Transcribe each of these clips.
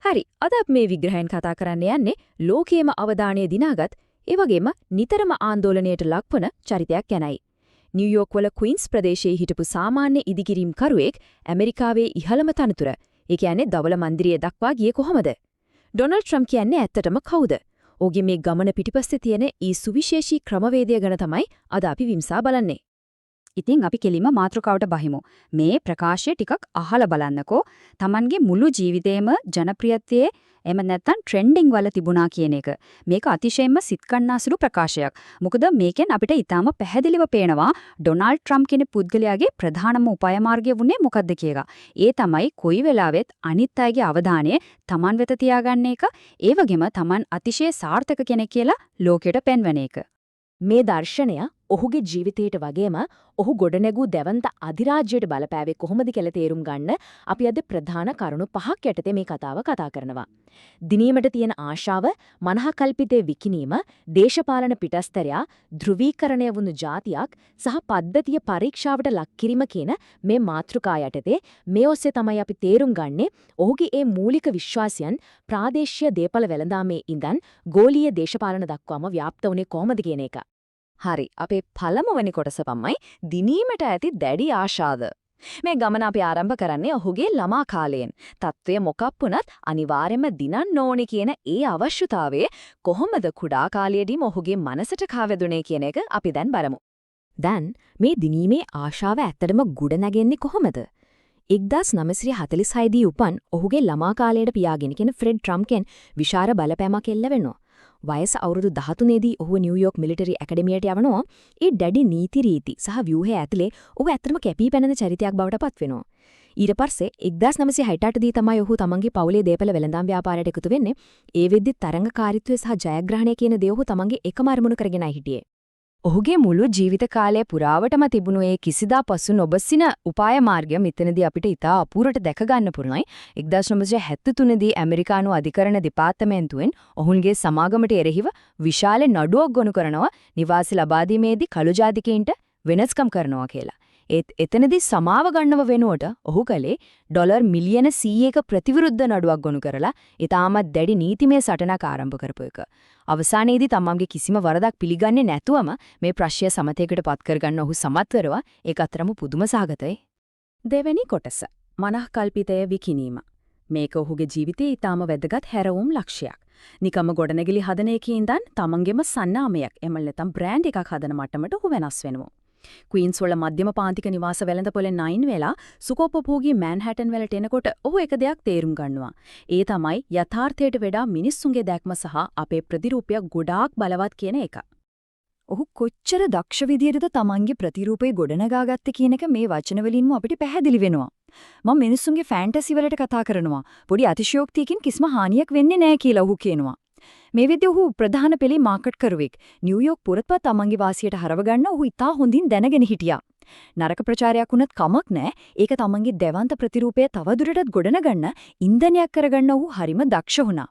හරි. අද අපි මේ විග්‍රහයෙන් කතා කරන්න යන්නේ ලෝකයේම අවධානය දිනාගත් ඒ වගේම නිතරම ආందోලනයට ලක්වන චරිතයක් ගැනයි. නිව්යෝක් වල ක්වීන්ස් ප්‍රදේශයේ හිටපු සාමාන්‍ය ඉදිකිරීම් කරුවෙක් ඇමරිකාවේ ඉහළම තනතුර, ඒ කියන්නේ දවල මන්දිරය දක්වා ගියේ කොහොමද? ඩොනල්ඩ් ට්‍රම්ප් කියන්නේ ඇත්තටම කවුද? ඔහුගේ මේ ගමන පිටිපස්සේ තියෙන ඊ සුවිශේෂී ක්‍රමවේදය ගැන තමයි අද අපි විමසා බලන්නේ. ඉතින් අපි කෙලිම මාතෘකාවට බහිමු. මේ ප්‍රකාශය ටිකක් අහලා බලන්නකෝ. Tamanගේ මුළු ජීවිතේම ජනප්‍රියත්වයේ එහෙම නැත්නම් ට්‍රෙන්ඩින් වල තිබුණා කියන එක. මේක අතිශයින්ම සිත්කන්නාසුළු ප්‍රකාශයක්. මොකද මේකෙන් අපිට ඊටාම පැහැදිලිව පේනවා ඩොනාල්ඩ් ට්‍රම්ප් කියන පුද්ගලයාගේ ප්‍රධානම උපාය මාර්ගය වුණේ මොකද්ද කියලා. ඒ තමයි කොයි වෙලාවෙත් අනිත් අයගේ අවධානය Taman වෙත තියාගන්න එක. ඒ වගේම Taman අතිශය සාර්ථක කෙනෙක් කියලා ලෝකෙට පෙන්වන එක. මේ දර්ශනය ඔහුගේ ජීවිතයට වගේම ඔහු ගොඩනැගූ දැවන්ත අධිරාජ්‍යයට බලපෑවේ කොහොමද කියලා තේරුම් ගන්න අපි අද ප්‍රධාන කරුණු පහක් යටතේ මේ කතාව කතා කරනවා. දිනීමට තියෙන ආශාව, මනහකල්පිතේ විකිණීම, දේශපාලන පිටස්තරයා, ධ්‍රුවීකරණය වුණු જાතියක් සහ පද්ධතිය පරීක්ෂාවට ලක් කිරීම කියන මේ මාතෘකා යටතේ මේ ඔස්සේ තමයි අපි තේරුම් ගන්නේ ඔහුගේ ඒ මූලික විශ්වාසයන් ප්‍රාදේශීය දේපල වෙළඳාමේ ඉඳන් ගෝලීය දේශපාලන දක්වාම ව්‍යාප්ත වුණේ කොහොමද කියන එක. හරි, අපේ පළමුවෙනි කොටස තමයි දිනීමට ඇති දැඩි ආශාව. මේ ගමන අපි ආරම්භ කරන්නේ ඔහුගේ ළමා කාලයෙන්. තත්ත්වය මොකක් වුණත් අනිවාර්යයෙන්ම දිනන්න ඕනේ කියන ඒ අවශ්‍යතාවය කොහොමද කුඩා කාලයේදීම ඔහුගේ මනසට කාවැදුනේ කියන එක අපි දැන් බලමු. දැන් මේ දිනීමේ ආශාව ඇත්තටම ගොඩ නැගෙන්නේ කොහොමද? 1946 දී උපන් ඔහුගේ ළමා කාලයට පියාගෙන කියන ෆ්‍රෙඩ් ට්‍රම්ප්ගෙන් විශාල බලපෑමක් එල්ල වෙනවා. වයස අවුරුදු 13 දී ඔහු නිව්යෝක් මිලිටරි ඇකඩමියට යවනවා. ඒ දැඩි නීති රීති සහ ව්‍යුහය ඇතුලේ ඔහු ඇත්තටම කැපී පෙනෙන චරිතයක් බවට පත් වෙනවා. ඊට පස්සේ 1968 දී තමයි ඔහු තමන්ගේ පවුලේ දේපල වෙළඳාම් ව්‍යාපාරයට එකතු වෙන්නේ. ඒ වෙද්දි තරඟකාරීත්වය සහ ජයග්‍රහණය කියන දේ ඔහු තමන්ගේ එකම අරමුණු කරගෙනයි හිටියේ. ඔහුගේ මුළු ජීවිත කාලය පුරාවටම තිබුණු ඒ කිසිදා පසු නොබසින උපාය මාර්ගය මෙතනදී අපිට ඉතා අපූරට දැක ගන්න පුළුවන්යි. 1973 දී ඇමරිකානු අධිකරණ දෙපාර්තමේන්තුවෙන් ඔහුන්ගේ සමාගමට එරෙහිව විශාල නඩුවක් ගොනු කරනවා නිවාස ලබා දීමේදී කළු ජාතිකයින්ට වෙනස්කම් කරනවා කියලා. ඒත් එතනදී සමාව ගන්නව වෙනුවට ඔහු කලේ ඩොලර් මිලියන 100ක ප්‍රතිවිරුද්ධ නඩුවක් ගොනු කරලා ඊටමත් දැඩි නීතිමය සටනක් ආරම්භ කරපු එක. අවසානයේදී තමන්ගේ කිසිම වරදක් පිළිගන්නේ නැතුවම මේ ප්‍රශ්නය සමතේකට පත් කරගන්න ඔහු සමත්වරව ඒක අතරම පුදුම සාගතයි. දෙවෙනි කොටස මනහකල්පිතය විකිණීම. මේක ඔහුගේ ජීවිතයේ ඊටම වැදගත් හැරවුම් ලක්ෂයක්. නිකම්ම ගොඩනැගිලි හදන එකේ ඉඳන් තමන්ගේම සන්නාමයක් එමල් නැත්නම් බ්‍රෑන්ඩ් එකක් හදන මට්ටමට ඔහු වෙනස් වෙනවා. ක්වීන්ස් වල මධ්‍යම පාන්තික නිවාස වෙළඳපොලේ 9 වෙලා සුකෝපභෝගී මැන්හටන් වලට එනකොට ඔහු එක දෙයක් තේරුම් ගන්නවා. ඒ තමයි යථාර්ථයට වඩා මිනිස්සුන්ගේ දැක්ම සහ අපේ ප්‍රතිරූපය ගොඩාක් බලවත් කියන එක. ඔහු කොච්චර දක්ෂ විදියටද තමන්ගේ ප්‍රතිරූපය ගොඩනගාගත්තේ කියන එක මේ වචන වලින්ම අපිට පැහැදිලි වෙනවා. මම මිනිස්සුන්ගේ ෆැන්ටසි වලට කතා කරනවා. පොඩි අතිශයෝක්තියකින් කිසිම හානියක් වෙන්නේ නැහැ කියලා ඔහු කියනවා. මේ විදිහ ඔහු ප්‍රධාන පෙළේ මාකට් කරුවෙක්. නිව්යෝක් පුරත්පත් තමන්ගේ වාසියට හරව ගන්න ඔහු ඉතා හොඳින් දැනගෙන හිටියා. නරක ප්‍රචාරයක් වුණත් කමක් නැහැ. ඒක තමන්ගේ දෙවන්ත ප්‍රතිරූපය තවදුරටත් ගොඩනගන්න ඉන්ධනයක් කරගන්න ඔහු හරිම දක්ෂ වුණා.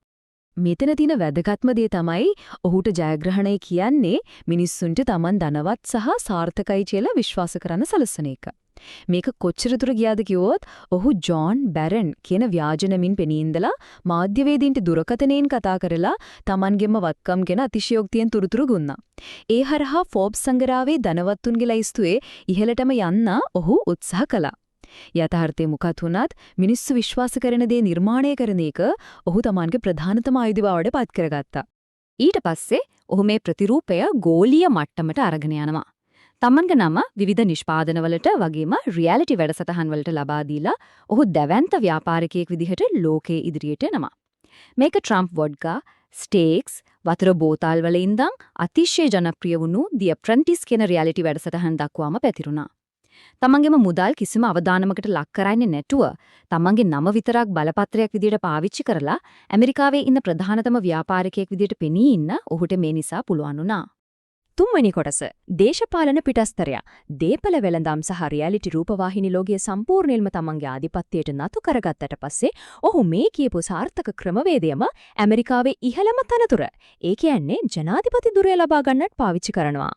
මෙතන තියෙන වැදගත්ම දේ තමයි ඔහුට ජයග්‍රහණය කියන්නේ මිනිස්සුන්ට තමන් ධනවත් සහ සාර්ථකයි කියලා විශ්වාස කරන්න සලසන එක. මේක කොච්චර දුර ගියාද කිව්වොත් ඔහු ජෝන් බැරන් කියන ව්‍යාජනමින් පෙනී ඉඳලා මාධ්‍යවේදීන්ට දුරකථනයෙන් කතා කරලා තමන්ගෙම වත්කම් ගැන අතිශයෝක්තියෙන් තුරුතුරු ගුණා. ඒ හරහා ෆෝබ්ස් සංගරාවේ ධනවත්තුන්ගේ ලයිස්තුවේ ඉහළටම යන්න ඔහු උත්සාහ කළා. යථාර්ථයේ මොකක් වුණත් මිනිස්සු විශ්වාස කරන දේ නිර්මාණය කරන එක ඔහු තමන්ගේ ප්‍රධානතම ආයුධ බවට පත් කරගත්තා. ඊට පස්සේ ඔහු මේ ප්‍රතිරූපය ගෝලීය මට්ටමට අරගෙන යනවා. තමන්ගේ නම විවිධ නිෂ්පාදනවලට වගේම රියැලිටි වැඩසටහන් වලට ලබා දීලා ඔහු දැවැන්ත ව්‍යාපාරිකයෙක් විදිහට ලෝකයේ ඉදිරියට එනවා. මේක ට්‍රම්ප් වොඩ්කා, ස්ටේක්ස්, වතුර බෝතල් වල ඉඳන් අතිශය ජනප්‍රිය වුණු The Apprentice කියන රියැලිටි වැඩසටහන් දක්වාම පැතිරුණා. තමන්ගේම මුදල් කිසිම අවදානමකට ලක් කරන්නේ නැතුව තමන්ගේ නම විතරක් බලපත්‍රයක් විදිහට පාවිච්චි කරලා ඇමරිකාවේ ඉන්න ප්‍රධානතම ව්‍යාපාරිකයෙක් විදිහට පෙනී ඉන්න ඔහුට මේ නිසා පුළුවන් වුණා. තුන්වෙනි කොටස දේශපාලන පිටස්තරයා දේපල වෙළඳාම් සහ රියැලිටි රූපවාහිනී ලෝකයේ සම්පූර්ණයෙන්ම තමන්ගේ ආධිපත්‍යයට නතු කරගත්තට පස්සේ ඔහු මේ කියපු සාර්ථක ක්‍රමවේදයම ඇමරිකාවේ ඉහළම තනතුර ඒ කියන්නේ ජනාධිපති ධුරය ලබා ගන්නට පාවිච්චි කරනවා.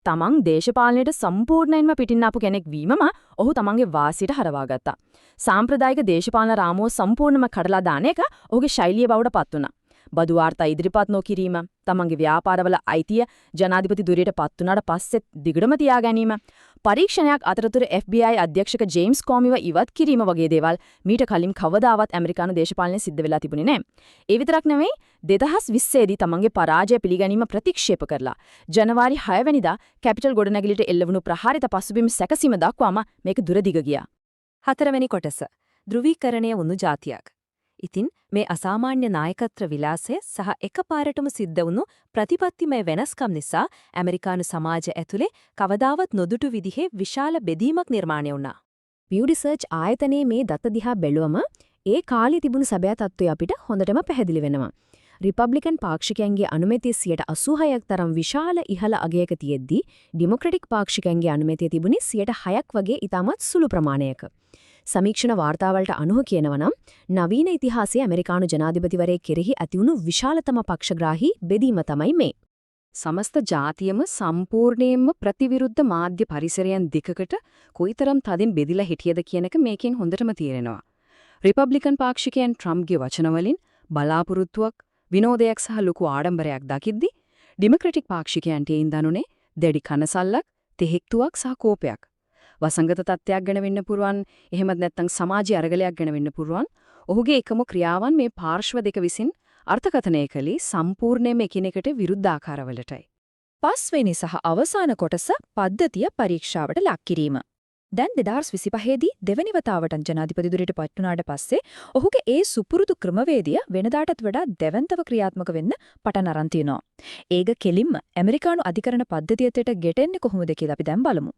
තමන් දේශපාලනයට සම්පූර්ණයෙන්ම පිටින් ආපු කෙනෙක් වීමම ඔහු තමන්ගේ වාසියට හරවාගත්තා. සාම්ප්‍රදායික දේශපාලන රාමුව සම්පූර්ණයෙන්ම කඩලා දාන එක ඔහුගේ ශෛලිය බවට පත් වුණා. බදු වාර්තා ඉදිරිපත් නොකිරීම, තමන්ගේ ව්‍යාපාරවල අයිතිය ජනාධිපති ධුරයට පත් වුණාට පස්සෙත් දිගටම තියා ගැනීම, පරීක්ෂණයක් අතරතුර FBI අධ්‍යක්ෂක ජේම්ස් කොමිව ඉවත් කිරීම වගේ දේවල් මීට කලින් කවදාවත් ඇමරිකානු දේශපාලනයේ සිද්ධ වෙලා තිබුණේ නැහැ. ඒ විතරක් නෙවෙයි 2020 දී තමන්ගේ පරාජය පිළිගැනීම ප්‍රතික්ෂේප කරලා ජනවාරි 6 වෙනිදා කැපිටල් ගොඩනැගිල්ලට එල්ලවුණු ප්‍රහාරිත පසුබිම් සැකසීම දක්වාම මේක දුරදිග ගියා. 4 වෙනි කොටස ධ්‍රුවීකරණය වුණු ජාතියක්. ඉතින් මේ අසාමාන්‍ය නායකත්ව විලාසය සහ එකපාරටම සිද්ධ වුණු ප්‍රතිපත්තිමය වෙනස්කම් නිසා ඇමරිකානු සමාජය ඇතුලේ කවදාවත් නොදුටු විදිහේ විශාල බෙදීමක් නිර්මාණය වුණා. Pew Research ආයතනයේ මේ දත දිහා බැලුවම ඒ කාලේ තිබුණු සැබෑ තත්ත්වය අපිට හොඳටම පැහැදිලි වෙනවා. රිපබ්ලිකන් පාක්ෂිකයන්ගේ අනුමැතිය 86ක් තරම් විශාල ඉහළ අගයක තියෙද්දී ඩෙමොක්‍රැටික් පාක්ෂිකයන්ගේ අනුමැතිය තිබුණේ 6ක් වගේ ඉතාමත් සුළු ප්‍රමාණයක. සමීක්ෂණ වාර්තාවලට අනුව කියනවනම් නවීන ඉතිහාසයේ ඇමරිකානු ජනාධිපතිවරයෙක් කෙරෙහි ඇතිවුණු විශාලතම පක්ෂග්‍රාහී බෙදීම තමයි මේ. සමස්ත ජාතියම සම්පූර්ණයෙන්ම ප්‍රතිවිරුද්ධ මාධ්‍ය පරිසරයන් දෙකකට කොයිතරම් තදින් බෙදිලා හිටියද කියන එක මේකෙන් හොඳටම තේරෙනවා. රිපබ්ලිකන් පාක්ෂිකයන් ට්‍රම්ප්ගේ වචනවලින් බලාපොරොත්තුවක්, විනෝදයක් සහ ලොකු ආඩම්බරයක් දකිද්දි ඩෙමොක්‍රැටික් පාක්ෂිකයන්ට ඒන් දනුනේ දැඩි කනසල්ලක්, තෙහෙක්තුවක් සහ කෝපයක්. වසංගත තත්ත්වයක් ගැන වෙන්න පුරුවන්, එහෙමත් නැත්නම් සමාජීය අරගලයක් ගැන වෙන්න පුරුවන්. ඔහුගේ එකම ක්‍රියාවන් මේ පාර්ශ්ව දෙක විසින් අර්ථකථනය කළේ සම්පූර්ණයෙන්ම එකිනෙකට විරුද්ධ ආකාරවලටයි. 5 වෙනි සහ අවසාන කොටස පද්ධතිය පරීක්ෂාවට ලක් කිරීම. දැන් 2025 දී දෙවනි වතාවට ජනාධිපති ධුරයට පත් වුණාට පස්සේ ඔහුගේ ඒ සුපුරුදු ක්‍රමවේදය වෙනදාටත් වඩා දැවැන්තව ක්‍රියාත්මක වෙන්න පටන් අරන් තියෙනවා. ඒක කෙලින්ම ඇමරිකානු අධිකරණ පද්ධතියට ගෙටෙන්නේ කොහොමද කියලා අපි දැන් බලමු.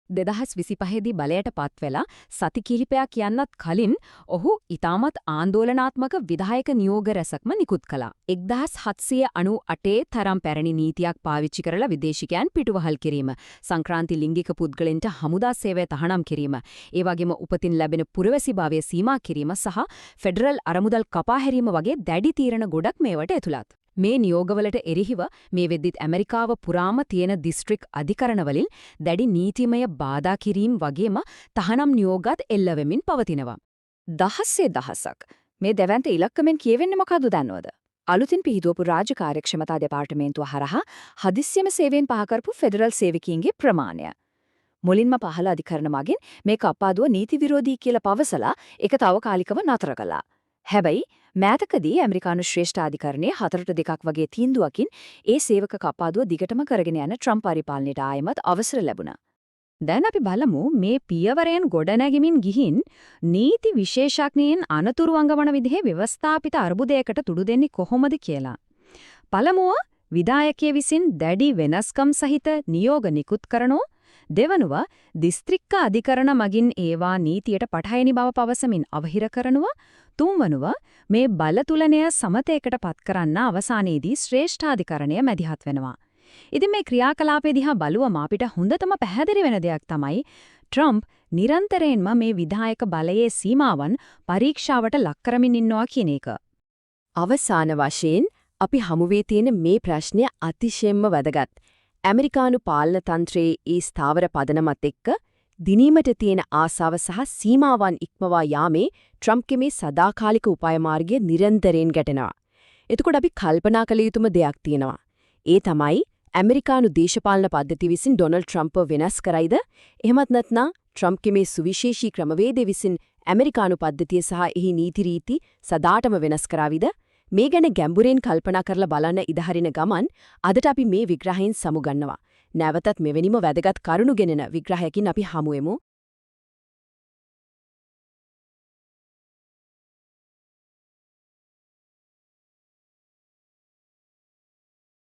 2025 දී බලයට පත් වෙලා සති කිහිපයක් යන්නත් කලින් ඔහු ඊටමත් ආందోලනාත්මක විධායක නියෝග රැසක්ම නිකුත් කළා. 1798 තරම් පැරණි නීතියක් පාවිච්චි කරලා විදේශිකයන් පිටුවහල් කිරීම, සංක්‍රාන්ති ලිංගික පුද්ගලයන්ට හමුදා සේවය තහනම් කිරීම, ඒ වගේම උපතින් ලැබෙන පුරවැසිභාවය සීමා කිරීම සහ ෆෙඩරල් අරමුදල් කපා හැරීම වගේ දැඩි තීරණ ගොඩක් මේවට ඇතුළත්. මේ නියෝගවලට එරෙහිව මේ වෙද්දිත් ඇමරිකාව පුරාම තියෙන දිස්ත්‍රික් අධිකරණවලින් දැඩි නීතිමය බාධා කිරීම වගේම තහනම් නියෝගات එල්ල වෙමින් පවතිනවා. දහස්සේ දහසක් මේ දැවැන්ත ඉලක්කමෙන් කියවෙන්නේ මොකද්ද දන්නවද? අලුතින් පිහිටුවපු රාජ්‍ය කාර්යක්ෂමතා දෙපාර්තමේන්තුව හරහා හදිස්සියම සේවයෙන් පහ කරපු ෆෙඩරල් සේවකීන්ගේ ප්‍රමාණය. මුලින්ම පහළ අධිකරණ මගින් මේක අපාදුව නීති විරෝධී කියලා පවසලා ඒක తాවකාලිකව නතර කළා. හැබැයි මෑතකදී ඇමරිකානු ශ්‍රේෂ්ඨ අධිකරණයේ 4-2 වගේ තීන්දුවකින් ඒ සේවක කපාදුව දිගටම කරගෙන යන ට්‍රම්ප් පරිපාලනයට ආයෙමත් අවසර ලැබුණා. දැන් අපි බලමු මේ පියවරෙන් ගොඩනැගෙමින් ගිහින් නීති විශේෂඥයින් අනතුරු අඟවන විදිහේ ව්‍යවස්ථාපිත අර්බුදයකට තුඩු දෙන්නේ කොහොමද කියලා. පළමුව විධායකයේ විසින් දැඩි වෙනස්කම් සහිත නියෝග නිකුත් කරනෝ, දෙවනුව දිස්ත්‍රික්ක අධිකරණ මගින් ඒවා නීතියට පටහැනි බව පවසමින් අවහිර කරනවා, තුන්වනුව මේ බලතුලනය සමතේකට පත් කරන්න අවසානයේදී ශ්‍රේෂ්ඨාධිකරණය මැදිහත් වෙනවා. ඉතින් මේ ක්‍රියාකලාපය දිහා බලුවම අපිට හොඳටම පැහැදිලි වෙන දෙයක් තමයි ට්‍රම්ප් නිරන්තරයෙන්ම මේ විධායක බලයේ සීමාවන් පරීක්ෂාවට ලක් කරමින් ඉන්නවා කියන එක. අවසාන වශයෙන් අපි හමුවේ තියෙන මේ ප්‍රශ්නය අතිශයින්ම වැදගත්. ඇමරිකානු පාලන තන්ත්‍රයේ ඒ ස්ථාවර පදනමත් එක්ක දිනීමට තියෙන ආසාව සහ සීමාවන් ඉක්මවා යාමේ ට්‍රම්ප්ගේ මේ සදාකාලික උපාය මාර්ගය නිරන්තරයෙන් ගැටෙනවා. එතකොට අපි කල්පනා කළ යුතුම දෙයක් තියෙනවා. ඒ තමයි ඇමරිකානු දේශපාලන පද්ධතිය විසින් ඩොනල්ඩ් ට්‍රම්ප්ව වෙනස් කරයිද? එහෙමත් නැත්නම් ට්‍රම්ප්ගේ මේ සුවිශේෂී ක්‍රමවේදය විසින් ඇමරිකානු පද්ධතිය සහ එහි නීති රීති සදාටම වෙනස් කරාවිද? මේ ගැන ගැඹුරෙන් කල්පනා කරලා බලන්න ඉදහරින ගමන් අදට අපි මේ විග්‍රහයෙන් සමුගන්නවා. නැවතත් මෙවැනිම වැදගත් කරුණු ගෙනෙන විග්‍රහයකින් අපි හමුවෙමු.